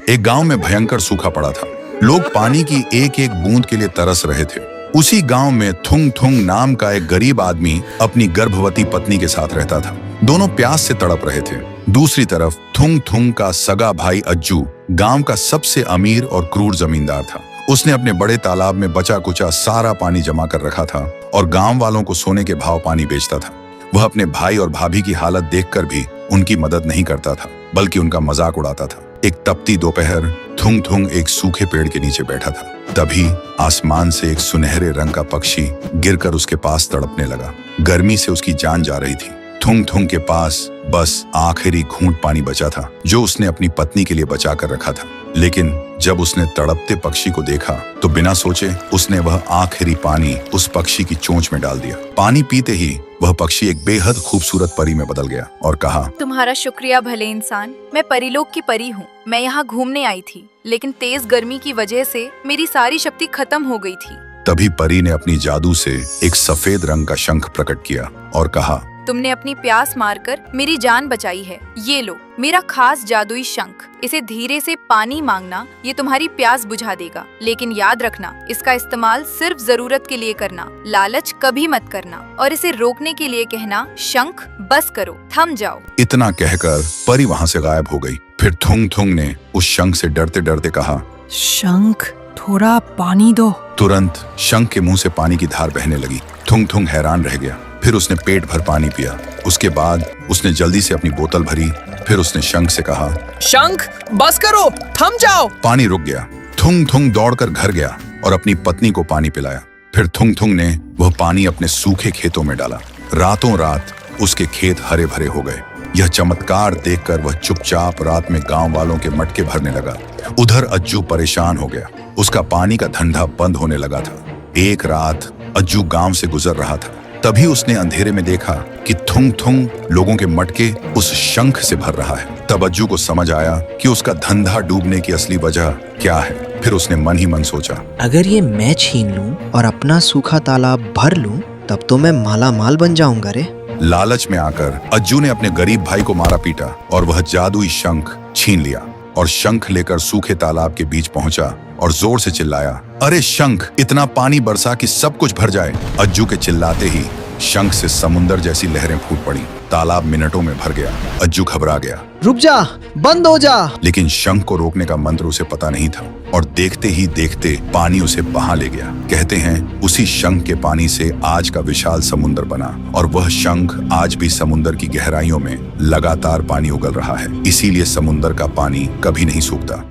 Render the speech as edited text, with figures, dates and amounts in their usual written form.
एक गांव में भयंकर सूखा पड़ा था। लोग पानी की एक एक बूंद के लिए तरस रहे थे। उसी गांव में थुंग थुंग नाम का एक गरीब आदमी अपनी गर्भवती पत्नी के साथ रहता था। दोनों प्यास से तड़प रहे थे। दूसरी तरफ थुंग थुंग का सगा भाई अज्जू गांव का सबसे अमीर और क्रूर जमींदार था। उसने अपने बड़े तालाब में बचा कुचा सारा पानी जमा कर रखा था और गांव वालों को सोने के भाव पानी बेचता था। वह अपने भाई और भाभी की हालत देखकर भी उनकी मदद नहीं करता था, बल्कि उनका मजाक उड़ाता था। एक तपती दोपहर थुंग थुंग एक सूखे पेड़ के नीचे बैठा था। तभी आसमान से एक सुनहरे रंग का पक्षी गिरकर उसके पास तड़पने लगा। गर्मी से उसकी जान जा रही थी। थुंग थुंग के पास बस आखिरी घूंट पानी बचा था, जो उसने अपनी पत्नी के लिए बचा कर रखा था। लेकिन जब उसने तड़पते पक्षी को देखा तो बिना सोचे उसने वह आखिरी पानी उस पक्षी की चोंच में डाल दिया। पानी पीते ही वह पक्षी एक बेहद खूबसूरत परी में बदल गया और कहा, तुम्हारा शुक्रिया भले इंसान। मैं परीलोक की परी हूँ। मैं यहाँ घूमने आई थी, लेकिन तेज गर्मी की वजह से मेरी सारी शक्ति खत्म हो गई थी। तभी परी ने अपनी जादू से एक सफेद रंग का शंख प्रकट किया और कहा, तुमने अपनी प्यास मारकर मेरी जान बचाई है। ये लो मेरा खास जादुई शंख। इसे धीरे से पानी मांगना, ये तुम्हारी प्यास बुझा देगा। लेकिन याद रखना, इसका इस्तेमाल सिर्फ जरूरत के लिए करना, लालच कभी मत करना। और इसे रोकने के लिए कहना, शंख बस करो, थम जाओ। इतना कहकर परी वहाँ से गायब हो गई। फिर थुंग थुंग ने उस शंख से डरते डरते कहा, शंख थोड़ा पानी दो। तुरंत शंख के मुंह से पानी की धार बहने लगी। थुंग थुंग हैरान रह गया। फिर उसने पेट भर पानी पिया। उसके बाद उसने जल्दी से अपनी बोतल भरी। फिर उसने शंख से कहा, शंख बस करो, थम जाओ। पानी रुक गया। थुंग थुंग दौड़कर घर गया और अपनी पत्नी को पानी पिलाया। फिर थुंग थुंग ने वह पानी अपने सूखे खेतों में डाला। रातों रात उसके खेत हरे भरे हो गए। यह चमत्कार देखकर वह चुपचाप रात में गांव वालों के मटके भरने लगा। उधर अज्जू परेशान हो गया। उसका पानी का धंधा बंद होने लगा था। एक रात अज्जू गांव से गुजर रहा था। तभी उसने अंधेरे में देखा कि थुंग थुंग लोगों के मटके उस शंख से भर रहा है। तब अज्जू को समझ आया कि उसका धंधा डूबने की असली वजह क्या है। फिर उसने मन ही मन सोचा, अगर ये मैं छीन लूं और अपना सूखा तालाब भर लूं, तब तो मैं माला माल बन जाऊंगा रे। लालच में आकर अज्जू ने अपने गरीब भाई को मारा पीटा और वह जादुई शंख छीन लिया और शंख लेकर सूखे तालाब के बीच पहुंचा और जोर से चिल्लाया, अरे शंख, इतना पानी बरसा कि सब कुछ भर जाए। अज्जू के चिल्लाते ही शंख से समुंदर जैसी लहरें फूट पड़ी। तालाब मिनटों में भर गया। अज्जू घबरा गया। रुक जा, बंद हो जा। लेकिन शंख को रोकने का मंत्र उसे पता नहीं था और देखते ही देखते पानी उसे बहा ले गया। कहते हैं उसी शंख के पानी से आज का विशाल समुंदर बना और वह शंख आज भी समुंदर की गहराइयों में लगातार पानी उगल रहा है। इसीलिए समुंदर का पानी कभी नहीं सूखता।